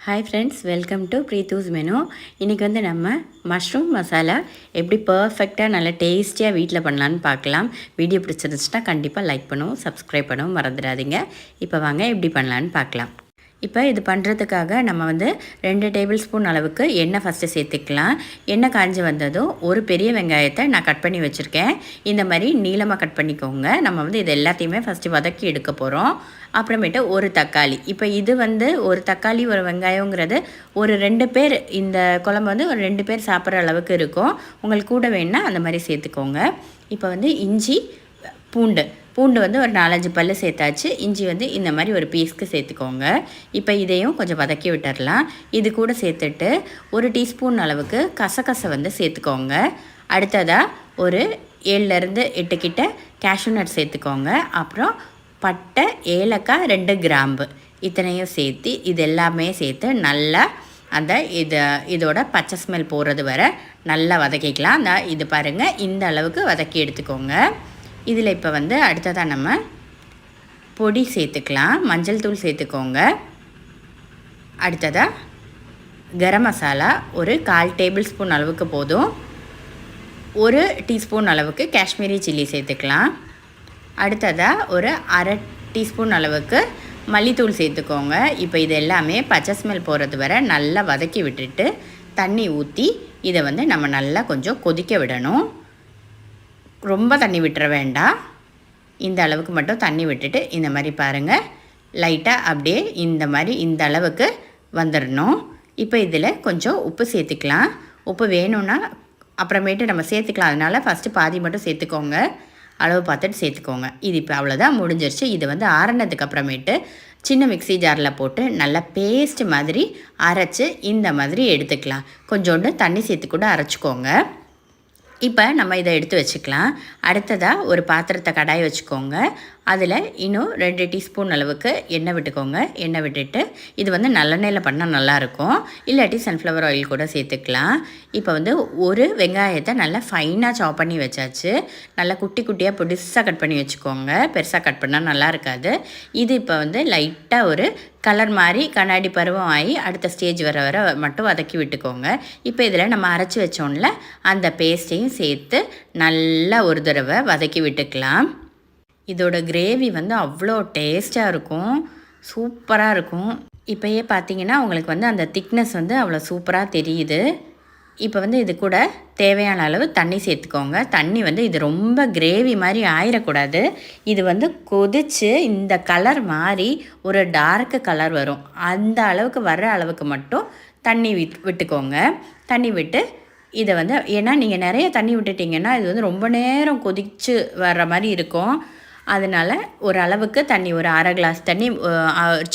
Hi friends, welcome to Preethu's menu. இன்றைக்கி வந்து நம்ம மஷ்ரூம் மசாலா எப்படி பர்ஃபெக்டாக நல்லா டேஸ்டியாக வீட்டில் பண்ணலான்னு பார்க்கலாம். வீடியோ பிடிச்சிருந்துச்சுன்னா கண்டிப்பாக லைக் பண்ணவும் சப்ஸ்கிரைப் பண்ணவும் மறந்துடாதீங்க. இப்போ வாங்க எப்படி பண்ணலான்னு பார்க்கலாம். இப்போ இது பண்ணுறதுக்காக நம்ம வந்து 2 டேபிள் ஸ்பூன் அளவுக்கு எண்ணெய் ஃபஸ்ட்டு சேர்த்துக்கலாம். எண்ணெய் காஞ்சி வந்ததும் ஒரு பெரிய வெங்காயத்தை நான் கட் பண்ணி வச்சுருக்கேன். இந்த மாதிரி நீளமாக கட் பண்ணிக்கோங்க. நம்ம வந்து இது எல்லாத்தையுமே ஃபஸ்ட்டு வதக்கி எடுக்க போகிறோம். அப்புறமேட்டு ஒரு தக்காளி. இப்போ இது வந்து ஒரு தக்காளி ஒரு வெங்காயங்கிறது ஒரு 2 பேர் இந்த குழம்பு வந்து ஒரு 2 பேர் சாப்பிட்ற அளவுக்கு இருக்கும். உங்களுக்கு கூட வேணுன்னா அந்த மாதிரி சேர்த்துக்கோங்க. இப்போ வந்து இஞ்சி பூண்டு வந்து ஒரு 4-5 பல்லு சேர்த்தாச்சு. இஞ்சி வந்து இந்த மாதிரி ஒரு பீஸ்க்கு சேர்த்துக்கோங்க. இப்போ இதையும் கொஞ்சம் வதக்கி விட்டுடலாம். இது கூட சேர்த்துட்டு ஒரு டீஸ்பூன் அளவுக்கு கசகசை வந்து சேர்த்துக்கோங்க. அடுத்ததாக ஒரு 7-8 கிட்ட கேஷ்யூ நட் சேர்த்துக்கோங்க. அப்புறம் பட்டை, ஏலக்காய், 2 கிராம்பு இத்தனையும் சேர்த்து இது எல்லாமே சேர்த்து நல்லா இதோட பச்சை ஸ்மெல் போகிறது வர நல்லா வதக்கிக்கலாம். இது பாருங்கள், இந்த அளவுக்கு வதக்கி எடுத்துக்கோங்க. இதில் இப்போ வந்து அடுத்ததாக நம்ம பொடி சேர்த்துக்கலாம். மஞ்சள் தூள் சேர்த்துக்கோங்க. அடுத்ததாக கரம் மசாலா ஒரு 1/4 டேபிள் ஸ்பூன் அளவுக்கு போதும். 1 டீஸ்பூன் அளவுக்கு காஷ்மீரி சில்லி சேர்த்துக்கலாம். அடுத்ததாக ஒரு 1/2 டீஸ்பூன் அளவுக்கு மல்லித்தூள் சேர்த்துக்கோங்க. இப்போ இது எல்லாமே பச்சை ஸ்மெல் போகிறது வர நல்லா வதக்கி விட்டுட்டு தண்ணி ஊற்றி இதை வந்து நம்ம நல்லா கொஞ்சம் கொதிக்க விடணும். ரொம்ப தண்ணி விட்டுற வேண்டாம். இந்த அளவுக்கு மட்டும் தண்ணி விட்டுட்டு இந்த மாதிரி பாருங்கள், லைட்டாக அப்படியே இந்த அளவுக்கு வந்துடணும். இப்போ இதில் கொஞ்சம் உப்பு சேர்த்துக்கலாம். உப்பு வேணும்னா அப்புறமேட்டு நம்ம சேர்த்துக்கலாம். அதனால் ஃபஸ்ட்டு பாதி மட்டும் சேர்த்துக்கோங்க. அளவு பார்த்துட்டு சேர்த்துக்கோங்க. இது இப்போ அவ்வளோதான், முடிஞ்சிருச்சு. இது வந்து ஆறுனதுக்கு அப்புறமேட்டு சின்ன மிக்ஸி ஜாரில் போட்டு நல்லா பேஸ்ட் மாதிரி அரைச்சி இந்த மாதிரி எடுத்துக்கலாம். கொஞ்சோண்டு தண்ணி சேர்த்து கூட அரைச்சிக்கோங்க. இப்போ நம்ம இதை எடுத்து வச்சுக்கலாம். அடுத்ததாக ஒரு பாத்திரத்தை கடாய் வச்சுக்கோங்க. அதில் இன்னும் 2 டீஸ்பூன் அளவுக்கு எண்ணெய் விட்டுக்கோங்க. எண்ணெய் விட்டுட்டு இது வந்து நல்லெண்ணெயில் பண்ணால் நல்லாயிருக்கும். இல்லாட்டி சன்ஃப்ளவர் ஆயில் கூட சேர்த்துக்கலாம். இப்போ வந்து ஒரு வெங்காயத்தை நல்லா ஃபைனாக சாப் பண்ணி வச்சாச்சு. நல்லா குட்டி குட்டியாக பொடிசாக கட் பண்ணி வச்சுக்கோங்க. பெருசாக கட் பண்ணால் நல்லா இருக்காது. இது இப்போ வந்து லைட்டாக ஒரு கலர் மாதிரி கண்ணாடி பருவம் ஆகி அடுத்த ஸ்டேஜ் வர மட்டும் வதக்கி விட்டுக்கோங்க. இப்போ இதில் நம்ம அரைச்சி வச்சோம்ல அந்த பேஸ்ட்டையும் சேர்த்து நல்லா ஒரு தடவை வதக்கி விட்டுக்கலாம். இதோட கிரேவி வந்து அவ்வளோ டேஸ்ட்டாக இருக்கும், சூப்பராக இருக்கும். இப்போயே பார்த்தீங்கன்னா உங்களுக்கு வந்து அந்த திக்னஸ் வந்து அவ்வளோ சூப்பராக தெரியுது. இப்போ வந்து இது கூட தேவையான அளவு தண்ணி சேர்த்துக்கோங்க. தண்ணி வந்து இது ரொம்ப கிரேவி மாதிரி ஆயிடக்கூடாது. இது வந்து கொதித்து இந்த கலர் மாதிரி ஒரு டார்க்கு கலர் வரும். அந்த அளவுக்கு வர்ற அளவுக்கு மட்டும் தண்ணி விட்டுக்கோங்க. தண்ணி விட்டு இதை வந்து, ஏன்னா நீங்கள் நிறைய தண்ணி விட்டுட்டிங்கன்னா இது வந்து ரொம்ப நேரம் கொதித்து வர்ற மாதிரி இருக்கும். அதனால் ஒரு அளவுக்கு தண்ணி, ஒரு 1/2 கிளாஸ் தண்ணி,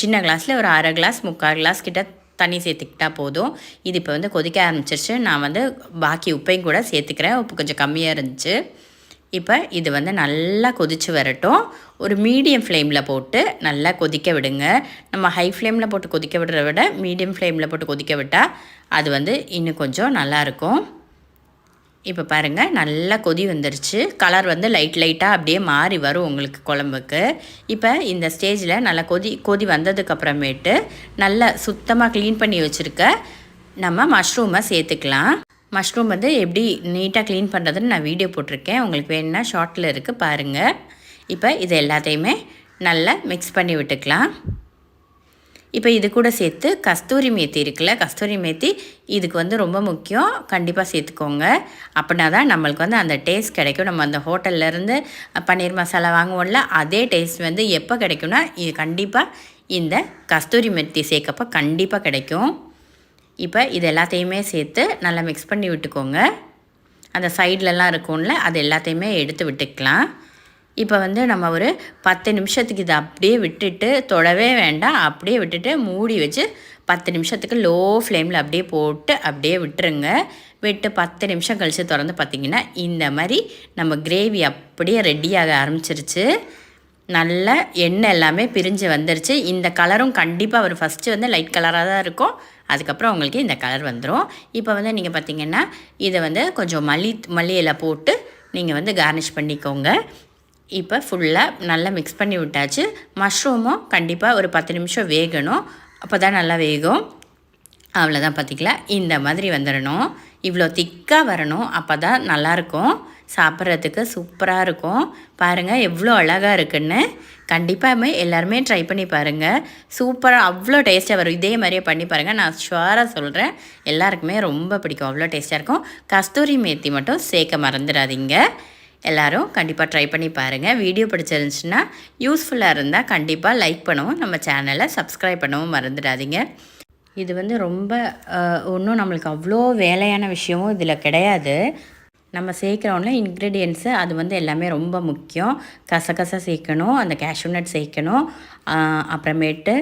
சின்ன கிளாஸில் ஒரு 1/2 கிளாஸ் 3/4 கிளாஸ் கிட்ட தண்ணி சேர்த்துக்கிட்டால் போதும். இது இப்போ வந்து கொதிக்க ஆரம்பிச்சிருச்சு. நான் வந்து பாக்கி உப்பையும் கூட சேர்த்துக்கிறேன். உப்பு கொஞ்சம் கம்மியாக இருந்துச்சு. இப்போ இது வந்து நல்லா கொதித்து வரட்டும். ஒரு மீடியம் ஃப்ளேமில் போட்டு நல்லா கொதிக்க விடுங்க. நம்ம ஹை ஃப்ளேமில் போட்டு கொதிக்க விடுறத விட மீடியம் ஃப்ளேமில் போட்டு கொதிக்க விட்டால் அது வந்து இன்னும் கொஞ்சம் நல்லாயிருக்கும். இப்போ பாருங்கள், நல்லா கொதி வந்துருச்சு. கலர் வந்து லைட்டாக அப்படியே மாறி வரும் உங்களுக்கு குழம்புக்கு. இப்போ இந்த ஸ்டேஜில் நல்லா கொதி வந்ததுக்கப்புறமேட்டு நல்லா சுத்தமாக க்ளீன் பண்ணி வச்சுருக்க நம்ம மஷ்ரூமை சேர்த்துக்கலாம். மஷ்ரூம் வந்து எப்படி நீட்டாக க்ளீன் பண்ணுறதுன்னு நான் வீடியோ போட்டிருக்கேன். உங்களுக்கு வேணும்னா ஷார்ட்டில் இருக்குது பாருங்கள். இப்போ இது எல்லாத்தையுமே நல்லா மிக்ஸ் பண்ணி விட்டுக்கலாம். இப்போ இது கூட சேர்த்து கஸ்தூரி மேத்தி இருக்குல்ல, கஸ்தூரி மேத்தி இதுக்கு வந்து ரொம்ப முக்கியம். கண்டிப்பாக சேர்த்துக்கோங்க. அப்படின்னா தான் நம்மளுக்கு வந்து அந்த டேஸ்ட் கிடைக்கும். நம்ம அந்த ஹோட்டல்லேருந்து பன்னீர் மசாலா வாங்குவோம்ல, அதே டேஸ்ட் வந்து எப்போ கிடைக்கும்னா இது கண்டிப்பாக இந்த கஸ்தூரி மேத்தி சேர்க்கப்போ கண்டிப்பாக கிடைக்கும். இப்போ இது எல்லாத்தையுமே சேர்த்து நல்லா மிக்ஸ் பண்ணி விட்டுக்கோங்க. அந்த சைட்லலாம் இருக்கும்ல, அது எல்லாத்தையுமே எடுத்து விட்டுக்கலாம். இப்போ வந்து நம்ம ஒரு 10 நிமிஷத்துக்கு இதை அப்படியே விட்டுட்டு, தொடவே வேண்டாம், அப்படியே விட்டுட்டு மூடி வச்சு 10 நிமிஷத்துக்கு லோ ஃப்ளேமில் அப்படியே போட்டு அப்படியே விட்டுருங்க. விட்டு 10 நிமிஷம் கழித்து திறந்து பார்த்திங்கன்னா இந்த மாதிரி நம்ம கிரேவி அப்படியே ரெடியாக ஆரம்பிச்சிருச்சு. நல்ல எண்ணெய் எல்லாமே பிரிஞ்சு வந்துருச்சு. இந்த கலரும் கண்டிப்பாக ஒரு ஃபஸ்ட்டு வந்து லைட் கலராக தான் இருக்கும். அதுக்கப்புறம் உங்களுக்கு இந்த கலர் வந்துடும். இப்போ வந்து நீங்கள் பார்த்திங்கன்னா இதை வந்து கொஞ்சம் மல்லி இலை போட்டு நீங்கள் வந்து கார்னிஷ் பண்ணிக்கோங்க. இப்போ ஃபுல்லாக நல்லா மிக்ஸ் பண்ணி விட்டாச்சு. மஷ்ரூமும் கண்டிப்பாக ஒரு 10 நிமிஷம் வேகணும். அப்போ தான் நல்லா வேகும். அவ்வளோதான் பார்த்திங்களா, இந்த மாதிரி வந்துடணும். இவ்வளோ திக்காக வரணும், அப்போ தான் நல்லாயிருக்கும், சாப்பிட்றதுக்கு சூப்பராக இருக்கும். பாருங்கள் எவ்வளோ அழகாக இருக்குன்னு. கண்டிப்பாக எல்லாருமே ட்ரை பண்ணி பாருங்கள், சூப்பராக அவ்வளோ டேஸ்ட்டாக வரும். இதே மாதிரியே பண்ணி பாருங்கள், நான் ஷுவராக சொல்கிறேன், எல்லாருக்குமே ரொம்ப பிடிக்கும், அவ்வளோ டேஸ்ட்டாக இருக்கும். கஸ்தூரி மேத்தி மட்டும் சேர்க்க மறந்துடாதீங்க. எல்லோரும் கண்டிப்பாக ட்ரை பண்ணி பாருங்கள். வீடியோ பிடிச்சிருந்துச்சுன்னா, யூஸ்ஃபுல்லாக இருந்தால் கண்டிப்பாக லைக் பண்ணவும், நம்ம சேனலை சப்ஸ்கிரைப் பண்ணவும் மறந்துடாதீங்க. இது வந்து ரொம்ப ஒன்றும் நம்மளுக்கு அவ்வளோ வேலையான விஷயமும் இதில் கிடையாது. நம்ம சேர்க்குறோம்ல இன்க்ரீடியன்ட்ஸு, அது வந்து எல்லாமே ரொம்ப முக்கியம். கசகசா சேர்க்கணும், அந்த கேஷ்யூ நட் சேர்க்கணும், அப்புறமேட்டு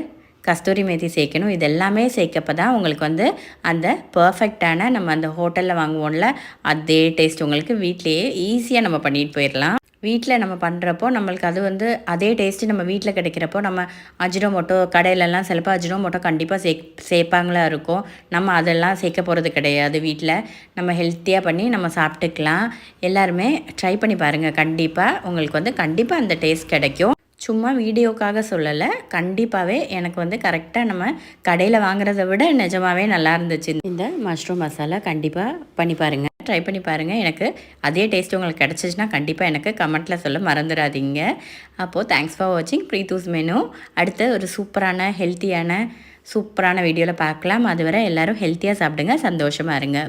கஸ்தூரி மேத்தி சேர்க்கணும். இது எல்லாமே சேர்க்கப்போ தான் உங்களுக்கு வந்து அந்த பர்ஃபெக்டான நம்ம அந்த ஹோட்டலில் வாங்குவோம்ல அதே டேஸ்ட் உங்களுக்கு வீட்டிலையே ஈஸியாக நம்ம பண்ணிட்டு போயிடலாம். வீட்டில் நம்ம பண்ணுறப்போ நம்மளுக்கு அது வந்து அதே டேஸ்ட்டு நம்ம வீட்டில் கிடைக்கிறப்போ, நம்ம அஜினோமோட்டோ கடையிலலாம் சிலப்போ அஜினோமோட்டோ கண்டிப்பாக சேர்ப்பாங்களா இருக்கும். நம்ம அதெல்லாம் சேர்க்க போகிறது கிடையாது. வீட்டில் நம்ம ஹெல்த்தியாக பண்ணி நம்ம சாப்பிட்டுக்கலாம். எல்லாருமே ட்ரை பண்ணி பாருங்கள், கண்டிப்பாக உங்களுக்கு வந்து கண்டிப்பாக அந்த டேஸ்ட் கிடைக்கும். சும்மா வீடியோக்காக சொல்லலை, கண்டிப்பாகவே எனக்கு வந்து கரெக்டாக நம்ம கடையில் வாங்குறத விட நிஜமாகவே நல்லா இருந்துச்சு. இந்த மஷ்ரூம் மசாலா கண்டிப்பாக பண்ணி பாருங்கள், ட்ரை பண்ணி பாருங்கள். எனக்கு அதே டேஸ்ட் உங்களுக்கு கிடச்சிச்சின்னா கண்டிப்பாக எனக்கு கமெண்ட்டில் சொல்ல மறந்துடாதீங்க. அப்போது தேங்க்ஸ் ஃபார் வாட்சிங் ப்ரீத்தூஸ் மெனு. அடுத்து ஒரு சூப்பரான ஹெல்த்தியான வீடியோவில் பார்க்கலாம். அதுவரை எல்லோரும் ஹெல்த்தியாக சாப்பிடுங்க, சந்தோஷமாக இருங்க.